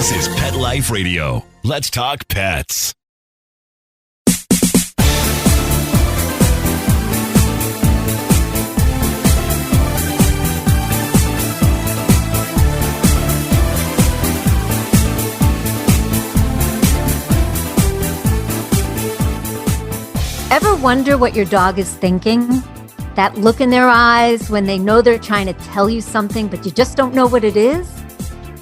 This is Pet Life Radio. Let's talk pets. Ever wonder what your dog is thinking? That look in their eyes when they know they're trying to tell you something, but you just don't know what it is?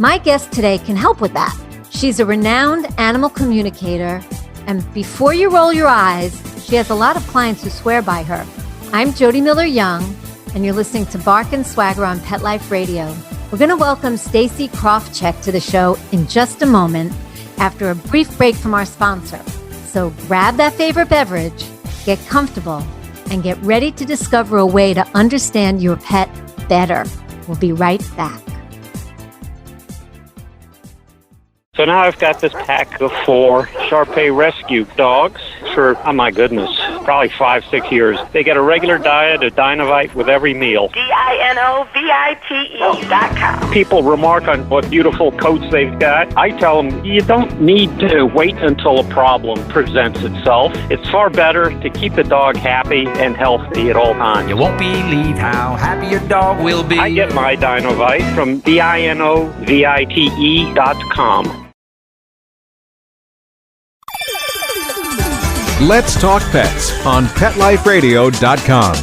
My guest today can help with that. She's a renowned animal communicator, and before you roll your eyes, she has a lot of clients who swear by her. I'm Jody Miller-Young, and you're listening to Bark and Swagger on Pet Life Radio. We're going to welcome Stacy Krafczyk to the show in just a moment after a brief break from our sponsor. So grab that favorite beverage, get comfortable, and get ready to discover a way to understand your pet better. We'll be right back. So now I've got this pack of 4 Shar-Pei rescue dogs for, oh my goodness, probably 5-6 years. They get a regular diet of Dinovite with every meal. DINOVITE.com. People remark on what beautiful coats they've got. I tell them, you don't need to wait until a problem presents itself. It's far better to keep the dog happy and healthy at all times. You won't believe how happy your dog will be. I get my Dinovite from DINOVITE.com. Let's Talk Pets on PetLifeRadio.com.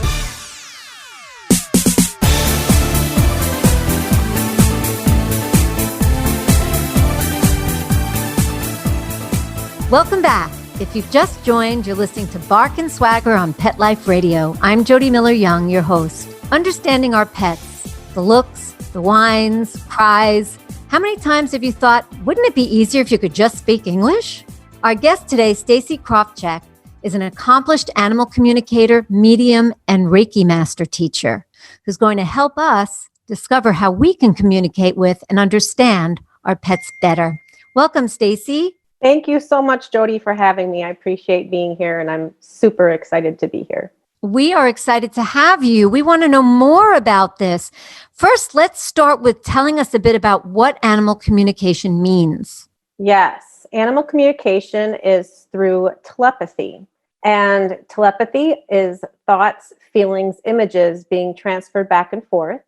Welcome back. If you've just joined, you're listening to Bark and Swagger on Pet Life Radio. I'm Jody Miller-Young, your host. Understanding our pets, the looks, the whines, cries. How many times have you thought, wouldn't it be easier if you could just speak English? Our guest today, Stacy Krafczyk, is an accomplished animal communicator, medium, and Reiki master teacher who's going to help us discover how we can communicate with and understand our pets better. Welcome, Stacy. Thank you so much, Jody, for having me. I appreciate being here, and I'm super excited to be here. We are excited to have you. We want to know more about this. First, let's start with telling us a bit about what animal communication means. Yes. Animal communication is through telepathy, and telepathy is thoughts, feelings, images being transferred back and forth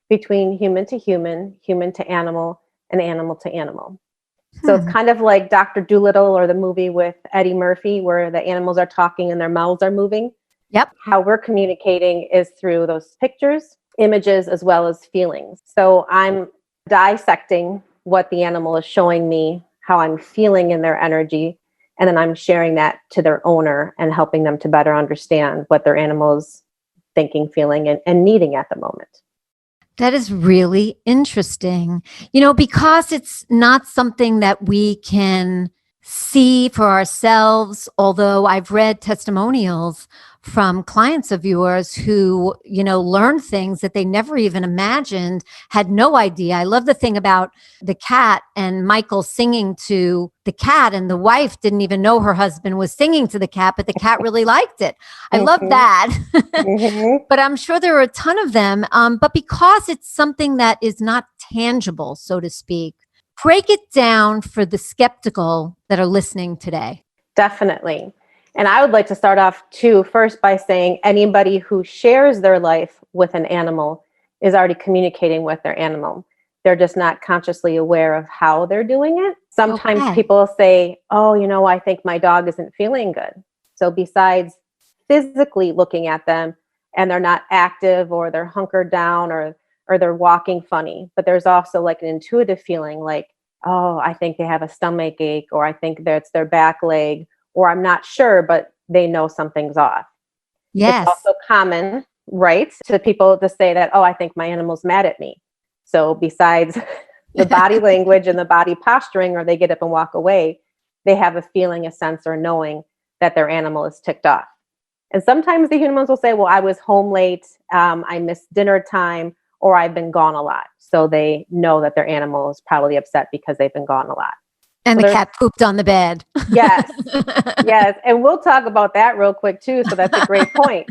between human to human, human to animal, and animal to animal. So it's kind of like Dr. Dolittle or the movie with Eddie Murphy where the animals are talking and their mouths are moving. Yep. How we're communicating is through those pictures, images, as well as feelings. So I'm dissecting what the animal is showing me, how I'm feeling in their energy, and then I'm sharing that to their owner and helping them to better understand what their animal is thinking, feeling, and needing at the moment. That is really interesting. You know, because it's not something that we can see for ourselves, although I've read testimonials from clients of yours who, you know, learned things that they never even imagined, had no idea. I love the thing about the cat and Michael singing to the cat, and the wife didn't even know her husband was singing to the cat, but the cat really liked it. I love that. But I'm sure there are a ton of them. But because it's something that is not tangible, so to speak, break it down for the skeptical that are listening today. Definitely. And I would like to start off too, first by saying anybody who shares their life with an animal is already communicating with their animal. They're just not consciously aware of how they're doing it. Sometimes people say, oh, you know, I think my dog isn't feeling good. So besides physically looking at them and they're not active or they're hunkered down or they're walking funny, but there's also like an intuitive feeling like, oh, I think they have a stomach ache, or I think that's their back leg, or I'm not sure, but they know something's off. Yes. It's also common, right, to people to say that, oh, I think my animal's mad at me. So besides the body language and the body posturing, or they get up and walk away, they have a feeling, a sense, or knowing that their animal is ticked off. And sometimes the humans will say, well, I was home late, I missed dinner time, or I've been gone a lot. So they know that their animal is probably upset because they've been gone a lot. And so the cat pooped on the bed. Yes. Yes. And we'll talk about that real quick too. So that's a great point.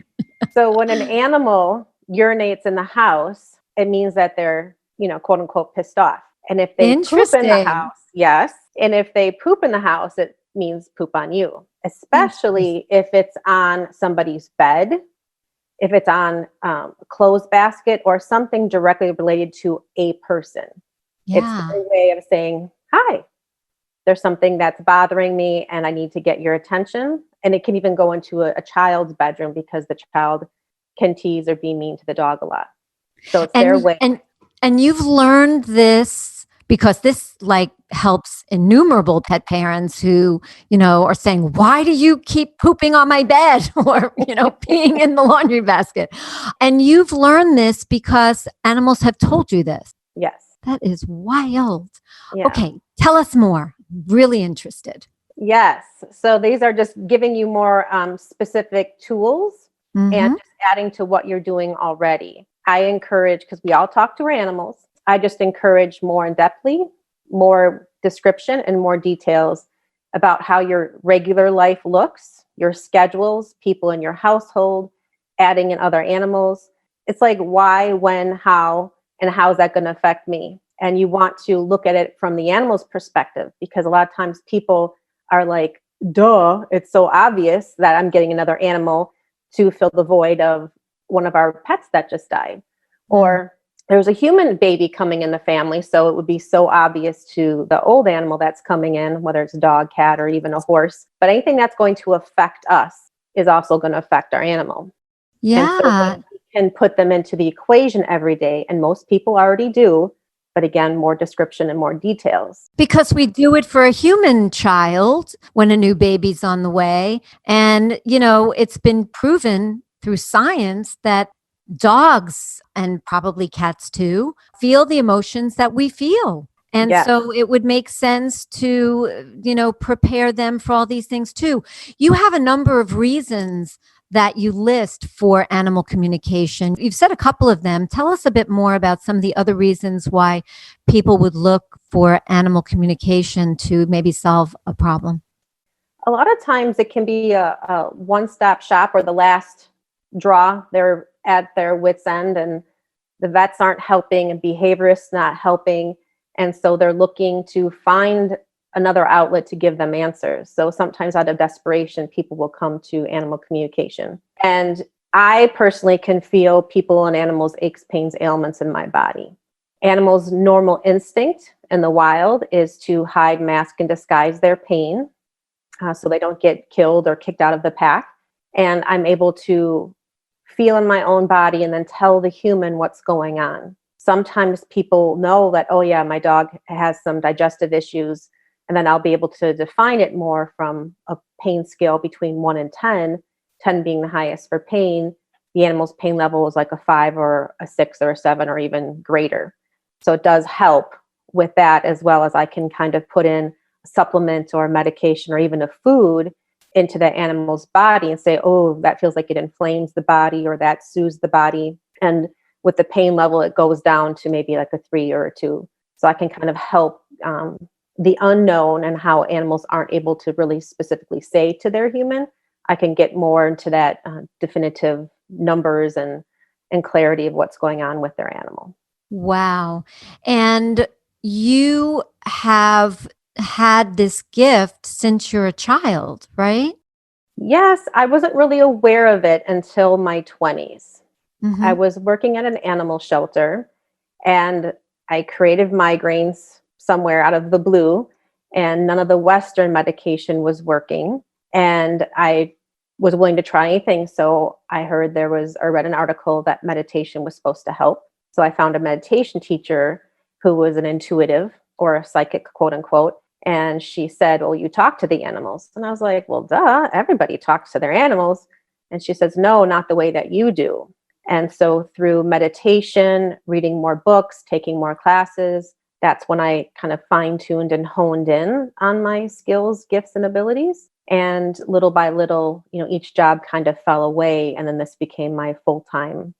So when an animal urinates in the house, it means that they're quote unquote pissed off. And if they poop in the house, yes. And if they poop in the house, it means poop on you, especially if it's on somebody's bed, if it's on a clothes basket or something directly related to a person. It's their way of saying, hi, there's something that's bothering me and I need to get your attention. And it can even go into a child's bedroom because the child can tease or be mean to the dog a lot. So it's their way. And you've learned this because this helps innumerable pet parents who, are saying, why do you keep pooping on my bed or, peeing in the laundry basket? And you've learned this because animals have told you this. Yes. That is wild. Yeah. Okay. Tell us more. Really interested. Yes. So these are just giving you more specific tools and just adding to what you're doing already. I encourage, because we all talk to our animals, I just encourage more in-depthly, more description and more details about how your regular life looks, your schedules, people in your household, adding in other animals. It's like why, when, how, and how is that going to affect me? And you want to look at it from the animal's perspective, because a lot of times people are like, duh, it's so obvious that I'm getting another animal to fill the void of one of our pets that just died. Or there's a human baby coming in the family, so it would be so obvious to the old animal that's coming in, whether it's a dog, cat, or even a horse. But anything that's going to affect us is also going to affect our animal. Yeah. And so we can put them into the equation every day, and most people already do. But again, more description and more details. Because we do it for a human child when a new baby's on the way. And, it's been proven through science that dogs, and probably cats too, feel the emotions that we feel. And so it would make sense to, prepare them for all these things too. You have a number of reasons that you list for animal communication. You've said a couple of them. Tell us a bit more about some of the other reasons why people would look for animal communication to maybe solve a problem. A lot of times it can be a one-stop shop or the last draw. They're at their wit's end and the vets aren't helping and behaviorists not helping. And so they're looking to find another outlet to give them answers. So sometimes out of desperation, people will come to animal communication. And I personally can feel people and animals' aches, pains, ailments in my body. Animals' normal instinct in the wild is to hide, mask, and disguise their pain so they don't get killed or kicked out of the pack. And I'm able to feel in my own body and then tell the human what's going on. Sometimes people know that, oh yeah, my dog has some digestive issues. And then I'll be able to define it more from a pain scale between 1 and 10, 10 being the highest for pain. The animal's pain level is like a 5 or a 6 or a 7 or even greater. So it does help with that, as well as I can kind of put in a supplement or medication or even a food into the animal's body and say, oh, that feels like it inflames the body or that soothes the body. And with the pain level, it goes down to maybe like a 3 or a 2. So I can kind of help the unknown and how animals aren't able to really specifically say to their human. I can get more into that definitive numbers and clarity of what's going on with their animal. Wow. And you have had this gift since you're a child, right? Yes, I wasn't really aware of it until my 20s. I was working at an animal shelter and I created migraines somewhere out of the blue, and none of the Western medication was working. And I was willing to try anything. So I read an article that meditation was supposed to help. So I found a meditation teacher who was an intuitive or a psychic, quote unquote. And she said, well, you talk to the animals. And I was like, well, duh, everybody talks to their animals. And she says, no, not the way that you do. And so through meditation, reading more books, taking more classes, that's when I kind of fine-tuned and honed in on my skills, gifts, and abilities. And little by little, each job kind of fell away. And then this became my full-time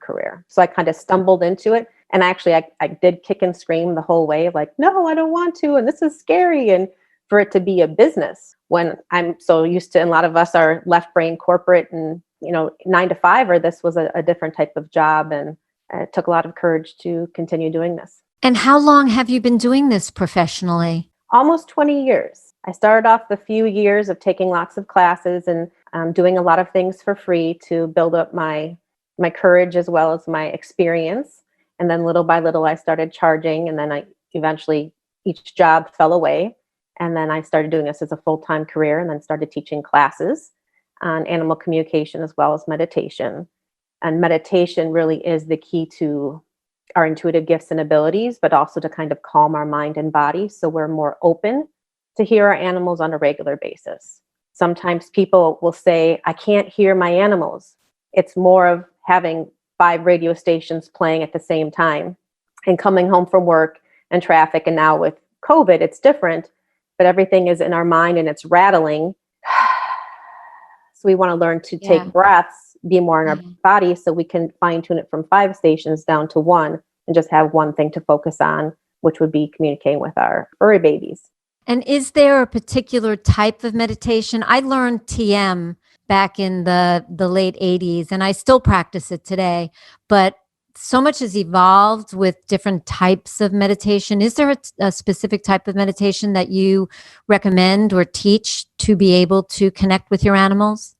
career. So I kind of stumbled into it. And actually, I did kick and scream the whole way, like, no, I don't want to. And this is scary. And for it to be a business when I'm so used to, and a lot of us are left brain corporate and, 9 to 5, or this was a different type of job. And it took a lot of courage to continue doing this. And how long have you been doing this professionally? Almost 20 years. I started off a few years of taking lots of classes and doing a lot of things for free to build up my courage as well as my experience. And then little by little, I started charging, and then I eventually each job fell away. And then I started doing this as a full-time career, and then started teaching classes on animal communication as well as meditation. And meditation really is the key to our intuitive gifts and abilities, but also to kind of calm our mind and body so we're more open to hear our animals on a regular basis. Sometimes people will say, I can't hear my animals. It's more of having 5 radio stations playing at the same time and coming home from work and traffic. And now with COVID, it's different, but everything is in our mind and it's rattling. So we want to learn to take breaths, be more in our body so we can fine tune it from 5 stations down to 1 and just have one thing to focus on, which would be communicating with our furry babies. And is there a particular type of meditation? I learned TM back in the late 80s, and I still practice it today, but so much has evolved with different types of meditation. Is there a specific type of meditation that you recommend or teach to be able to connect with your animals?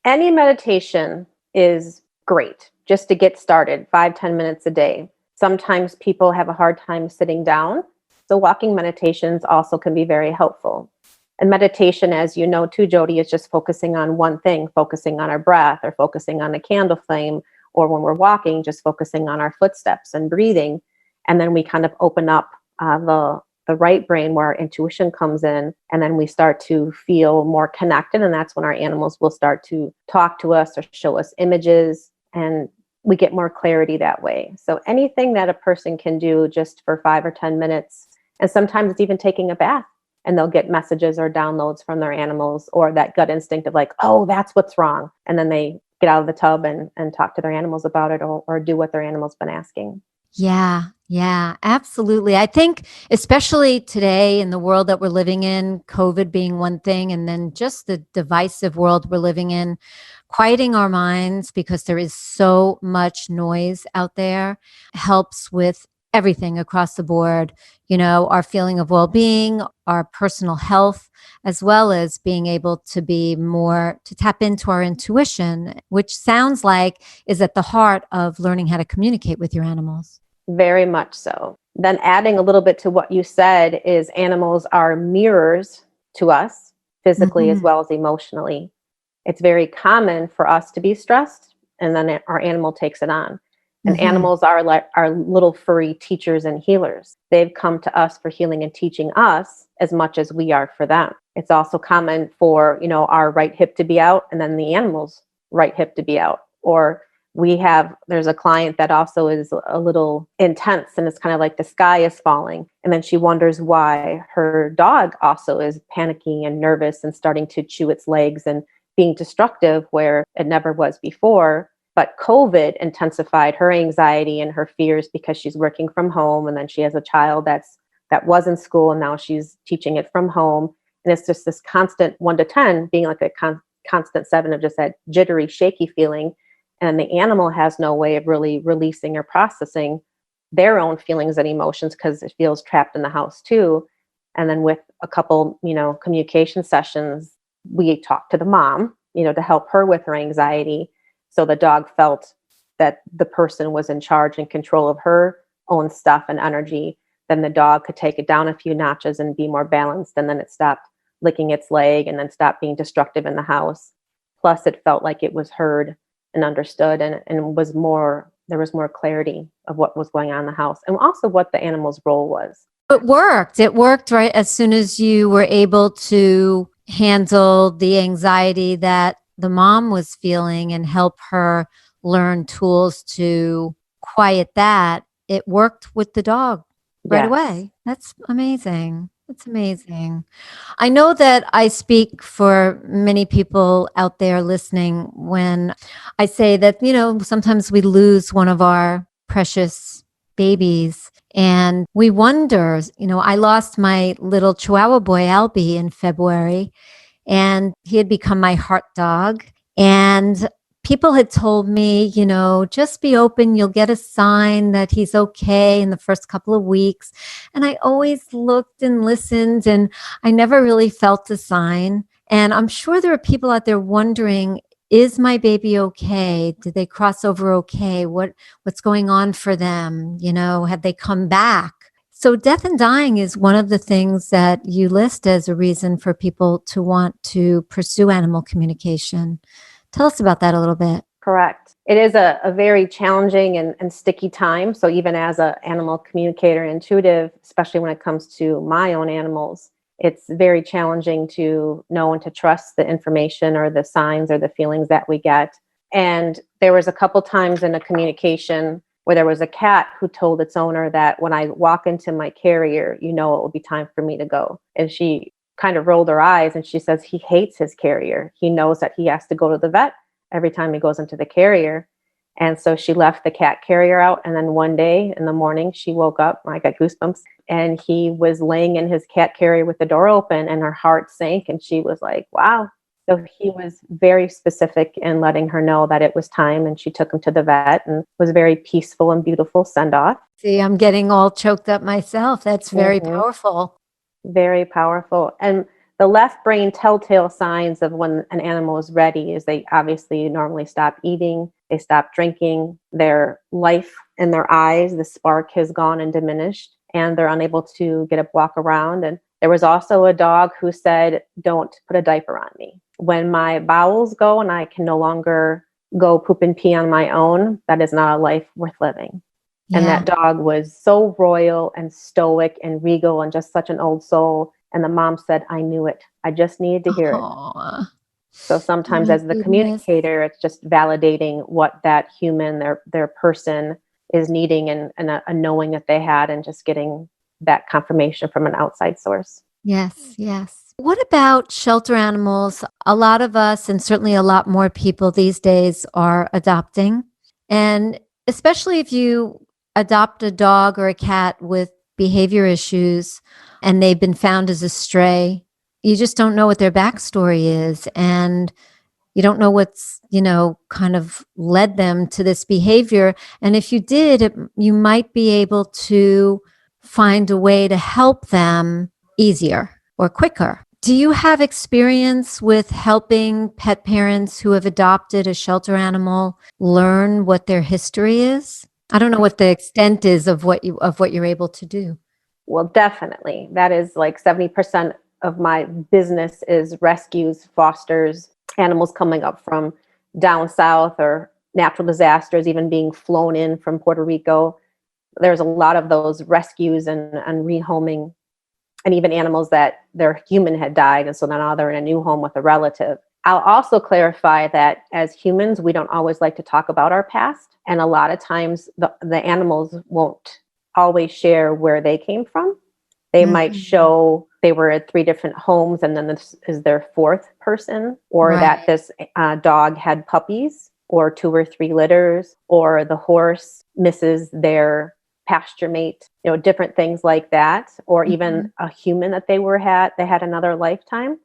Any meditation is great just to get started, 5-10 minutes a day. Sometimes people have a hard time sitting down, so walking meditations also can be very helpful. And meditation, as you know too, Jody, is just focusing on one thing, focusing on our breath or focusing on the candle flame, or when we're walking, just focusing on our footsteps and breathing. And then we kind of open up the right brain where our intuition comes in, and then we start to feel more connected. And that's when our animals will start to talk to us or show us images, and we get more clarity that way. So anything that a person can do just for 5 or 10 minutes, and sometimes it's even taking a bath, and they'll get messages or downloads from their animals, or that gut instinct of like, oh, that's what's wrong. And then they get out of the tub and talk to their animals about it, or do what their animal's been asking. Yeah, absolutely. I think especially today in the world that we're living in, COVID being one thing, and then just the divisive world we're living in, quieting our minds because there is so much noise out there helps with everything across the board, our feeling of well-being, our personal health, as well as being able to be more, to tap into our intuition, which sounds like is at the heart of learning how to communicate with your animals. Very much so. Then adding a little bit to what you said is animals are mirrors to us physically as well as emotionally. It's very common for us to be stressed, and then our animal takes it on. And animals are like our little furry teachers and healers. They've come to us for healing and teaching us as much as we are for them. It's also common for, our right hip to be out and then the animal's right hip to be out. Or there's a client that also is a little intense, and it's kind of like the sky is falling. And then she wonders why her dog also is panicking and nervous and starting to chew its legs and being destructive where it never was before. But COVID intensified her anxiety and her fears because she's working from home, and then she has a child that was in school, and now she's teaching it from home. And it's just this constant 1 to 10 being like a constant 7 of just that jittery, shaky feeling. And the animal has no way of really releasing or processing their own feelings and emotions because it feels trapped in the house too. And then with a couple, communication sessions, we talked to the mom, to help her with her anxiety. So the dog felt that the person was in charge and control of her own stuff and energy. Then the dog could take it down a few notches and be more balanced. And then it stopped licking its leg and then stopped being destructive in the house. Plus it felt like it was heard and understood, and there was more clarity of what was going on in the house, and also what the animal's role was. It worked right as soon as you were able to handle the anxiety that the mom was feeling and help her learn tools to quiet that. It worked with the dog right away. That's amazing. That's amazing. I know that I speak for many people out there listening when I say that, sometimes we lose one of our precious babies and we wonder, I lost my little Chihuahua boy, Albie, in February, and he had become my heart dog. And people had told me, just be open. You'll get a sign that he's okay in the first couple of weeks. And I always looked and listened, and I never really felt the sign. And I'm sure there are people out there wondering, is my baby okay? Did they cross over okay? What's going on for them? Have they come back? So death and dying is one of the things that you list as a reason for people to want to pursue animal communication. Tell us about that a little bit. Correct. It is a very challenging and sticky time. So even as an animal communicator and intuitive, especially when it comes to my own animals, it's very challenging to know and to trust the information or the signs or the feelings that we get. And there was a couple times in a communication where there was a cat who told its owner that when I walk into my carrier, it will be time for me to go. And she kind of rolled her eyes and she says he hates his carrier. He knows that he has to go to the vet every time he goes into the carrier. And so she left the cat carrier out. And then one day in the morning, she woke up, I got goosebumps, and he was laying in his cat carrier with the door open, and her heart sank. And she was like, wow. So he was very specific in letting her know that it was time. And she took him to the vet, and was very peaceful and beautiful send off. See, I'm getting all choked up myself. That's very powerful. Very powerful. And the left brain telltale signs of when an animal is ready is they obviously normally stop eating, they stop drinking, their life in their eyes, the spark has gone and diminished, and they're unable to get up, walk around. And there was also a dog who said, don't put a diaper on me. When my bowels go and I can no longer go poop and pee on my own, that is not a life worth living. And that dog was so royal and stoic and regal and just such an old soul. And the mom said, I knew it. I just needed to hear it. So sometimes as the communicator, it's just validating what that human, their person is needing and a knowing that they had, and just getting that confirmation from an outside source. Yes, yes. What about shelter animals? A lot of us, and certainly a lot more people these days, are adopting. And especially if you adopt a dog or a cat with behavior issues and they've been found as a stray, you just don't know what their backstory is. And you don't know what's, kind of led them to this behavior. And if you did, you might be able to find a way to help them easier or quicker. Do you have experience with helping pet parents who have adopted a shelter animal learn what their history is? I don't know what the extent is of what you're able to do. Well, definitely. That is like 70% of my business is rescues, fosters, animals coming up from down south or natural disasters, even being flown in from Puerto Rico. There's a lot of those rescues and rehoming, and even animals that their human had died. And so now they're in a new home with a relative. I'll also clarify that as humans, we don't always like to talk about our past. And a lot of times the animals won't always share where they came from. They might show they were at 3 different homes, and then this is their 4th person, or that this dog had puppies, or 2 or 3 litters, or the horse misses their pasture mate, different things like that, or even a human that they had another lifetime.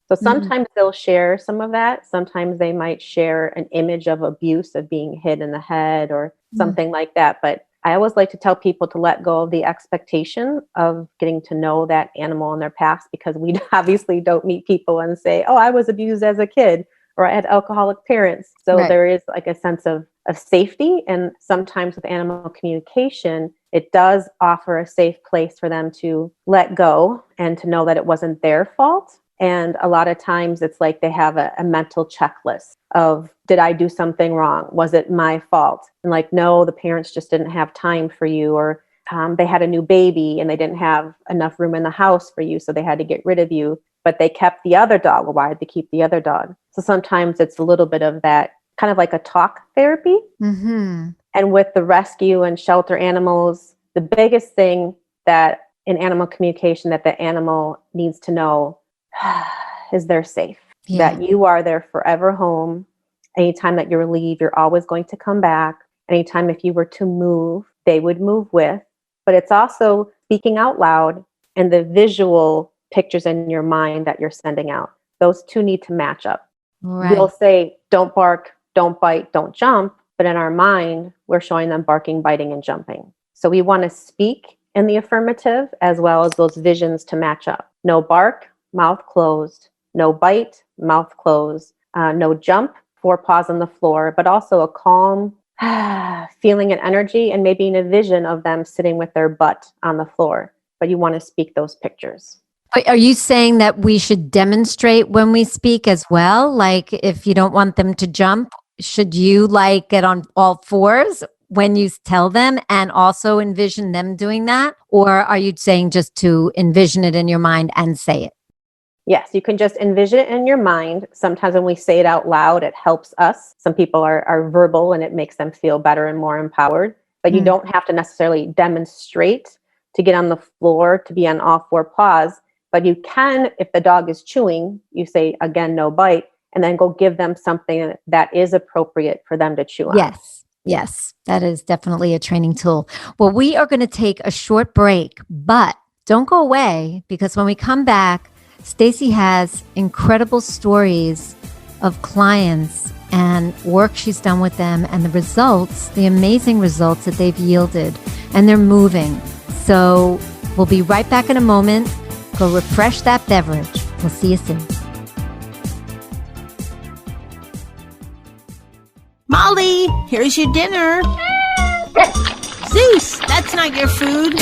So sometimes they'll share some of that. Sometimes they might share an image of abuse, of being hit in the head or something like that. But I always like to tell people to let go of the expectation of getting to know that animal in their past, because we obviously don't meet people and say, oh, I was abused as a kid, or I had alcoholic parents. So there is like a sense of safety. And sometimes with animal communication, it does offer a safe place for them to let go and to know that it wasn't their fault. And a lot of times it's like they have a mental checklist of, did I do something wrong? Was it my fault? And like, no, the parents just didn't have time for you, or they had a new baby and they didn't have enough room in the house for you, so they had to get rid of you. But they kept the other dog. Well, why did they keep the other dog? So sometimes it's a little bit of that, kind of like a talk therapy. And with the rescue and shelter animals, the biggest thing that in animal communication that the animal needs to know is they're safe, that you are their forever home. Anytime that you leave, you're always going to come back. Anytime if you were to move, they would move with. But it's also speaking out loud and the visual pictures in your mind that you're sending out. Those two need to match up. We'll say, don't bark, don't bite, don't jump. But in our mind, we're showing them barking, biting, and jumping. So we want to speak in the affirmative as well as those visions to match up. No bark, mouth closed. No bite, mouth closed. No jump, 4 paws on the floor, but also a calm feeling and energy, and maybe in a vision of them sitting with their butt on the floor. But you want to speak those pictures. Are you saying that we should demonstrate when we speak as well? Like if you don't want them to jump, should you like get on all fours when you tell them and also envision them doing that? Or are you saying just to envision it in your mind and say it? Yes, you can just envision it in your mind. Sometimes when we say it out loud, it helps us. Some people are verbal and it makes them feel better and more empowered. But you don't have to necessarily demonstrate to get on the floor, to be on all 4 paws. But you can, if the dog is chewing, you say, again, no bite, and then go give them something that is appropriate for them to chew on. Yes, that is definitely a training tool. Well, we are going to take a short break, but don't go away, because when we come back, Stacy has incredible stories of clients and work she's done with them and the results, the amazing results that they've yielded, and they're moving. So we'll be right back in a moment. Go refresh that beverage. We'll see you soon. Molly, here's your dinner. Zeus, that's not your food.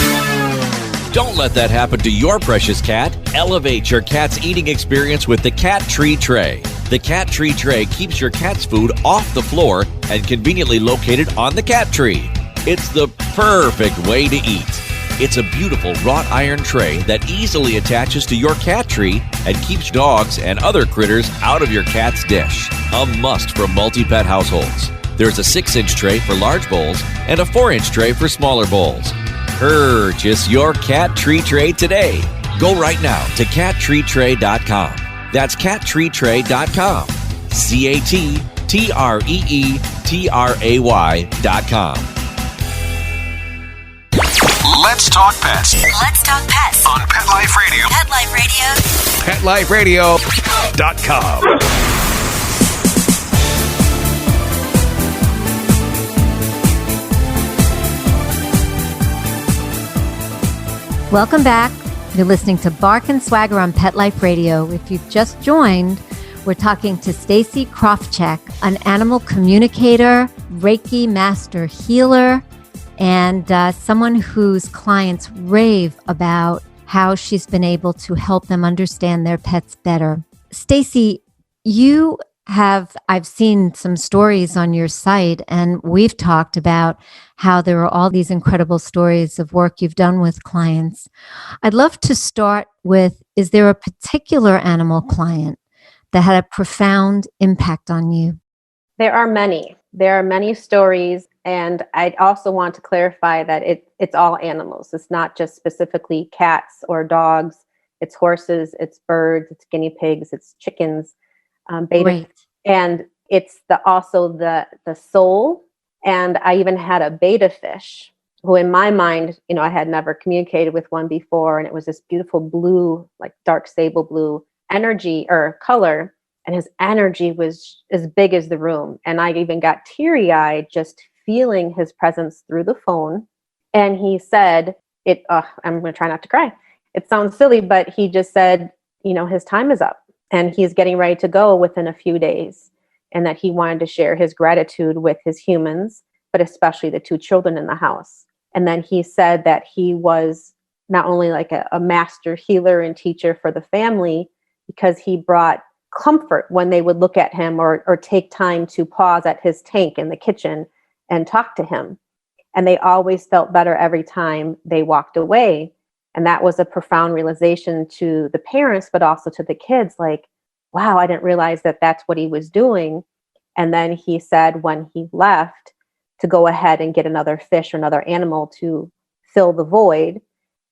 Don't let that happen to your precious cat. Elevate your cat's eating experience with the Cat Tree Tray. The Cat Tree Tray keeps your cat's food off the floor and conveniently located on the cat tree. It's the perfect way to eat. It's a beautiful wrought iron tray that easily attaches to your cat tree and keeps dogs and other critters out of your cat's dish. A must for multi-pet households. There's a 6-inch tray for large bowls and a 4-inch tray for smaller bowls. Purchase your Cat Tree Tray today. Go right now to cattreetray.com. That's cattreetray.com. CATTREETRAY.com. Let's talk pets Let's talk pets on Pet Life Radio. Pet Life Radio. PetLifeRadio.com. Welcome back. You're listening to Bark and Swagger on Pet Life Radio. If you've just joined, we're talking to Stacy Krafczyk, an animal communicator, Reiki master healer, and someone whose clients rave about how she's been able to help them understand their pets better. Stacy, I've seen some stories on your site, and we've talked about how there are all these incredible stories of work you've done with clients. I'd love to start with, is there a particular animal client that had a profound impact on you? There are many. There are many stories. And I also want to clarify that it's all animals. It's not just specifically cats or dogs. It's horses, it's birds, it's guinea pigs, it's chickens. Beta, and it's also the soul. And I even had a beta fish who, in my mind, I had never communicated with one before, and it was this beautiful blue, like dark sable blue energy or color, and his energy was as big as the room. And I even got teary-eyed just feeling his presence through the phone. And he said, I'm going to try not to cry. It sounds silly, but he just said, his time is up. And he's getting ready to go within a few days, and that he wanted to share his gratitude with his humans, but especially the 2 children in the house. And then he said that he was not only like a master healer and teacher for the family, because he brought comfort when they would look at him or take time to pause at his tank in the kitchen and talk to him. And they always felt better every time they walked away. And that was a profound realization to the parents, but also to the kids, like, wow, I didn't realize that that's what he was doing. And then he said when he left to go ahead and get another fish or another animal to fill the void.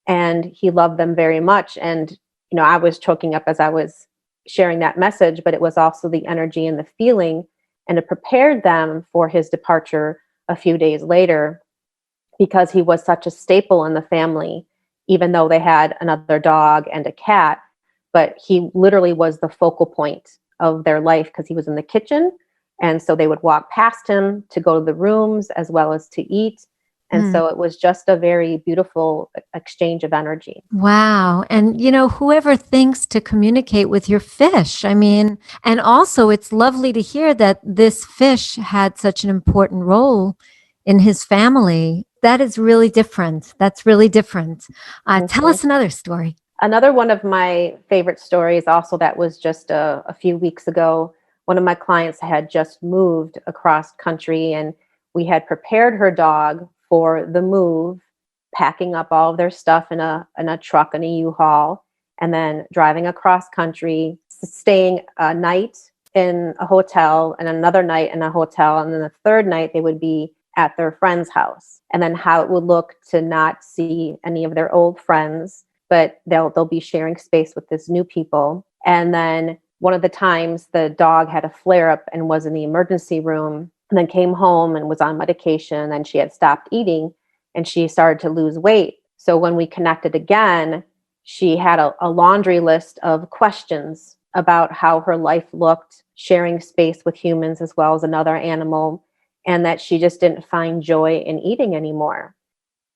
And he loved them very much. And, I was choking up as I was sharing that message, but it was also the energy and the feeling, and it prepared them for his departure a few days later, because he was such a staple in the family. Even though they had another dog and a cat, but he literally was the focal point of their life, because he was in the kitchen And so they would walk past him to go to the rooms as well as to eat. And so it was just a very beautiful exchange of energy. Wow. And, whoever thinks to communicate with your fish, I mean, and also it's lovely to hear that this fish had such an important role in his family. That is really different. That's really different. Tell us another story. Another one of my favorite stories also that was just a few weeks ago. One of my clients had just moved across country, and we had prepared her dog for the move, packing up all of their stuff in a truck in a U-Haul, and then driving across country, staying a night in a hotel and another night in a hotel. And then the third night they would be at their friend's house. And then how it would look to not see any of their old friends, but they'll be sharing space with this new people. And then one of the times the dog had a flare up and was in the emergency room, and then came home and was on medication, and she had stopped eating and she started to lose weight. So when we connected again, she had a laundry list of questions about how her life looked, sharing space with humans as well as another animal, and that she just didn't find joy in eating anymore.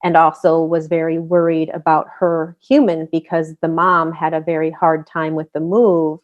And also was very worried about her human because the mom had a very hard time with the move,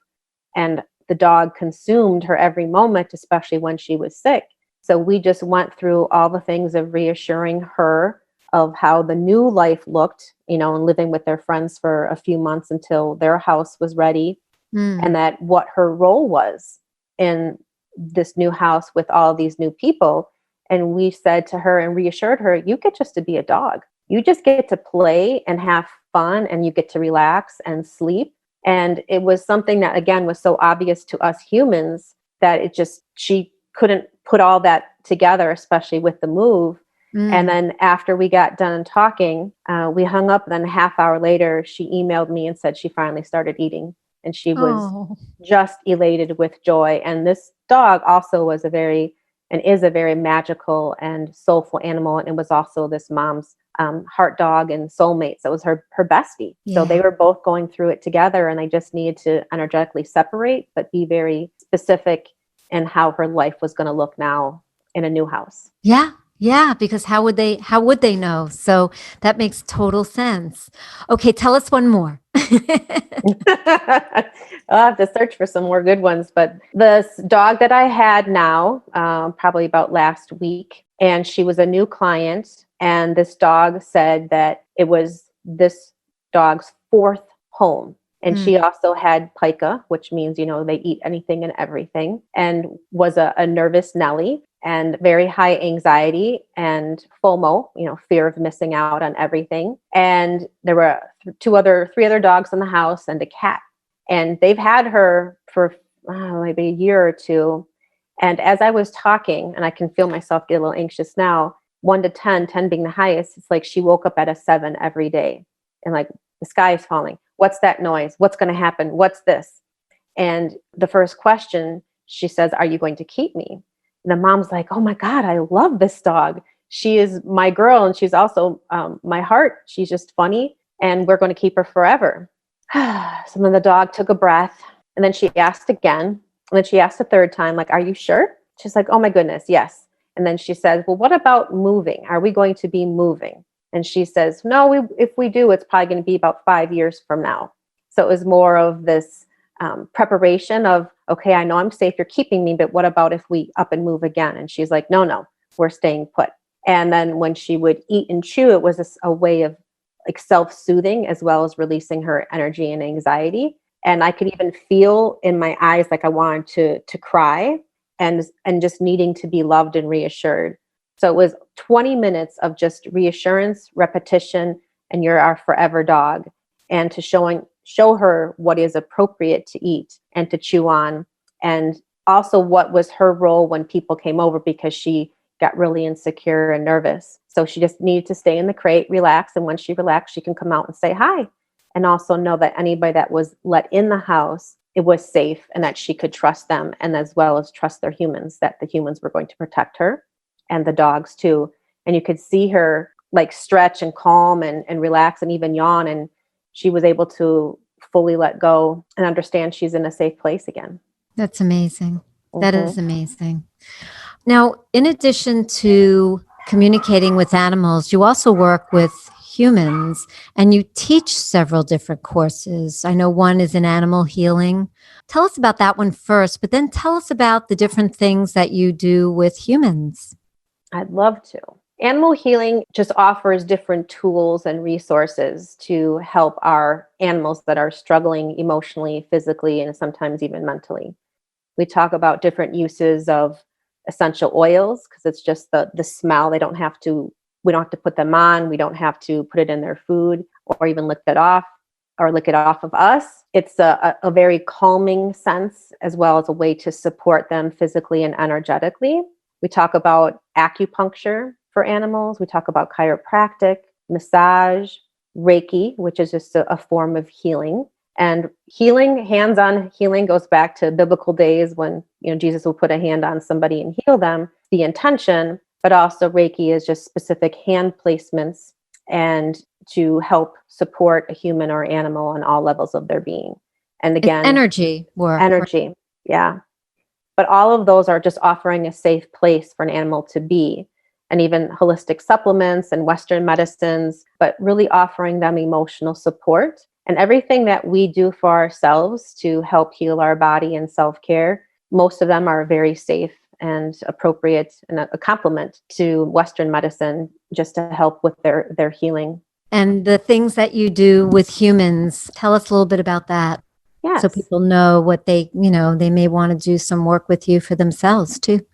and the dog consumed her every moment, especially when she was sick. So we just went through all the things of reassuring her of how the new life looked, and living with their friends for a few months until their house was ready, and that what her role was in this new house with all these new people. And we said to her and reassured her, you get just to be a dog. You just get to play and have fun, and you get to relax and sleep. And it was something that, again, was so obvious to us humans that she couldn't put all that together, especially with the move. And then after we got done talking, we hung up. Then a half hour later, she emailed me and said she finally started eating. And she was just elated with joy. And this dog also was is a very magical and soulful animal. And it was also this mom's heart dog and soulmate. So it was her bestie. Yeah. So they were both going through it together, and they just needed to energetically separate, but be very specific in how her life was going to look now in a new house. Yeah. Yeah, because how would they know? So that makes total sense. Okay, tell us one more. I'll have to search for some more good ones. But this dog that I had now, probably about last week, and she was a new client. And this dog said that it was this dog's fourth home. And she also had pica, which means, they eat anything and everything, and was a nervous Nelly, and very high anxiety and FOMO, fear of missing out on everything. And there were three other dogs in the house and a cat. And they've had her for maybe a year or two. And as I was talking, and I can feel myself get a little anxious now, 1 to 10, 10 being the highest, it's like she woke up at a 7 every day. And like, the sky is falling. What's that noise? What's going to happen? What's this? And the first question, she says, are you going to keep me? And the mom's like, oh my God, I love this dog. She is my girl. And she's also my heart. She's just funny. And we're going to keep her forever. So then the dog took a breath. And then she asked again. And then she asked a third time, like, are you sure? She's like, oh my goodness, yes. And then she says, well, what about moving? Are we going to be moving? And she says, no, if we do, it's probably going to be about 5 years from now. So it was more of this preparation of, okay, I know I'm safe, you're keeping me, but what about if we up and move again? And she's like, no, we're staying put. And then when she would eat and chew, it was a way of like self-soothing as well as releasing her energy and anxiety. And I could even feel in my eyes like I wanted to cry and just needing to be loved and reassured. So it was 20 minutes of just reassurance, repetition, and you're our forever dog. And to show her what is appropriate to eat and to chew on. And also what was her role when people came over, because she got really insecure and nervous. So she just needed to stay in the crate, relax. And when she relaxed, she can come out and say hi. And also know that anybody that was let in the house, it was safe and that she could trust them, and as well as trust their humans, that the humans were going to protect her and the dogs too. And you could see her like stretch and calm and relax and even yawn. And she was able to fully let go and understand she's in a safe place again. That's amazing. That is amazing. Now, in addition to communicating with animals, you also work with humans and you teach several different courses. I know one is in animal healing. Tell us about that one first, but then tell us about the different things that you do with humans. I'd love to. Animal healing just offers different tools and resources to help our animals that are struggling emotionally, physically, and sometimes even mentally. We talk about different uses of essential oils because it's just the smell. We don't have to put them on. We don't have to put it in their food or even lick it off of us. It's a very calming sense as well as a way to support them physically and energetically. We talk about acupuncture for animals. We talk about chiropractic, massage, Reiki, which is just a form of healing. And healing, hands-on healing, goes back to biblical days when Jesus would put a hand on somebody and heal them, the intention, but also Reiki is just specific hand placements and to help support a human or animal on all levels of their being. And again, it's energy work. Energy, yeah. But all of those are just offering a safe place for an animal to be. And even holistic supplements and Western medicines, but really offering them emotional support. And everything that we do for ourselves to help heal our body and self-care, most of them are very safe and appropriate and a complement to Western medicine just to help with their healing. And the things that you do with humans, tell us a little bit about that. Yes. So people know what they may want to do some work with you for themselves too.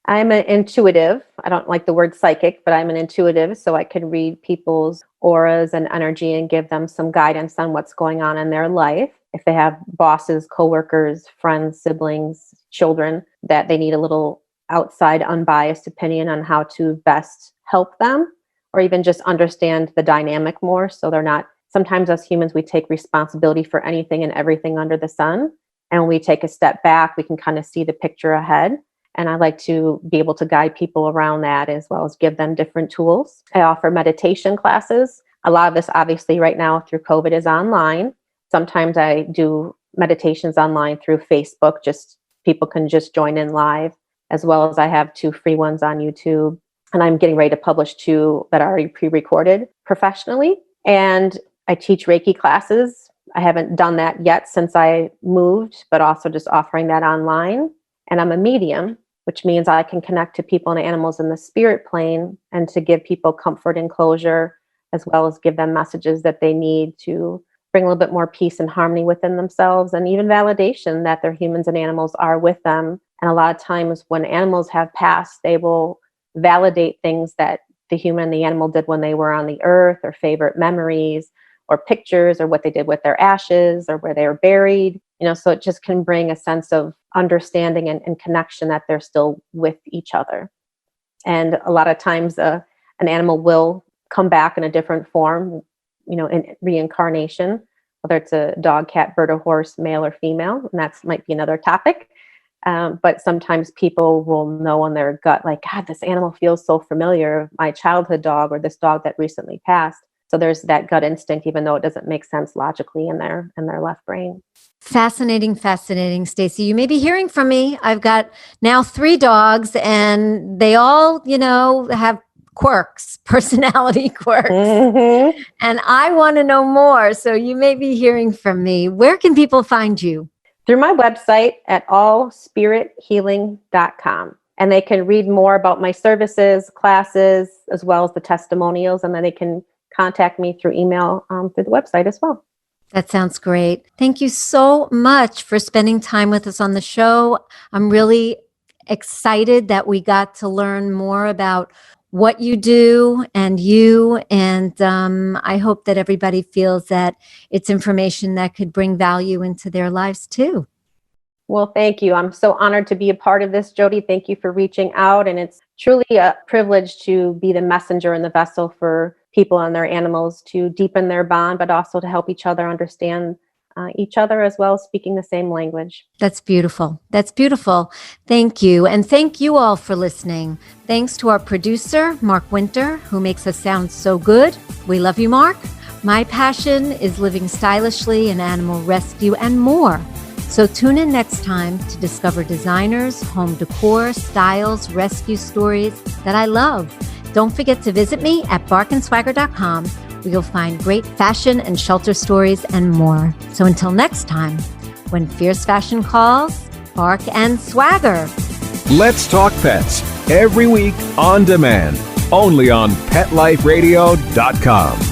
I'm an intuitive. I don't like the word psychic, but I'm an intuitive. So I can read people's auras and energy and give them some guidance on what's going on in their life. If they have bosses, coworkers, friends, siblings, children, that they need a little outside unbiased opinion on how to best help them, or even just understand the dynamic more. So they're not, sometimes us humans, we take responsibility for anything and everything under the sun. And when we take a step back, we can kind of see the picture ahead. And I like to be able to guide people around that as well as give them different tools. I offer meditation classes. A lot of this, obviously, right now through COVID is online. Sometimes I do meditations online through Facebook. Just people can just join in live, as well as I have 2 free ones on YouTube. And I'm getting ready to publish 2 that are already pre-recorded professionally. And I teach Reiki classes. I haven't done that yet since I moved, but also just offering that online. And I'm a medium, which means I can connect to people and animals in the spirit plane and to give people comfort and closure, as well as give them messages that they need to bring a little bit more peace and harmony within themselves, and even validation that their humans and animals are with them. And a lot of times when animals have passed, they will validate things that the human and the animal did when they were on the earth, or favorite memories or pictures, or what they did with their ashes, or where they were buried. So it just can bring a sense of understanding and connection that they're still with each other. And a lot of times an animal will come back in a different form, in reincarnation, whether it's a dog, cat, bird, or horse, male or female. And that might be another topic. But sometimes people will know in their gut, like, God, this animal feels so familiar, my childhood dog or this dog that recently passed. So there's that gut instinct, even though it doesn't make sense logically in their left brain. Fascinating, Stacy. You may be hearing from me. I've got now 3 dogs, and they all, have quirks, personality quirks. Mm-hmm. And I want to know more. So you may be hearing from me. Where can people find you? Through my website at allspirithealing.com. And they can read more about my services, classes, as well as the testimonials. And then they can contact me through email through the website as well. That sounds great. Thank you so much for spending time with us on the show. I'm really excited that we got to learn more about what you do and I hope that everybody feels that it's information that could bring value into their lives too. Well, thank you. I'm so honored to be a part of this, Jody. Thank you for reaching out. And it's truly a privilege to be the messenger and the vessel for people and their animals to deepen their bond, but also to help each other understand each other, as well as speaking the same language. That's beautiful. That's beautiful. Thank you. And thank you all for listening. Thanks to our producer, Mark Winter, who makes us sound so good. We love you, Mark. My passion is living stylishly in animal rescue and more. So tune in next time to discover designers, home decor, styles, rescue stories that I love. Don't forget to visit me at barkandswagger.com, where you'll find great fashion and shelter stories and more. So until next time, when fierce fashion calls, bark and swagger. Let's Talk Pets, every week on demand, only on PetLifeRadio.com.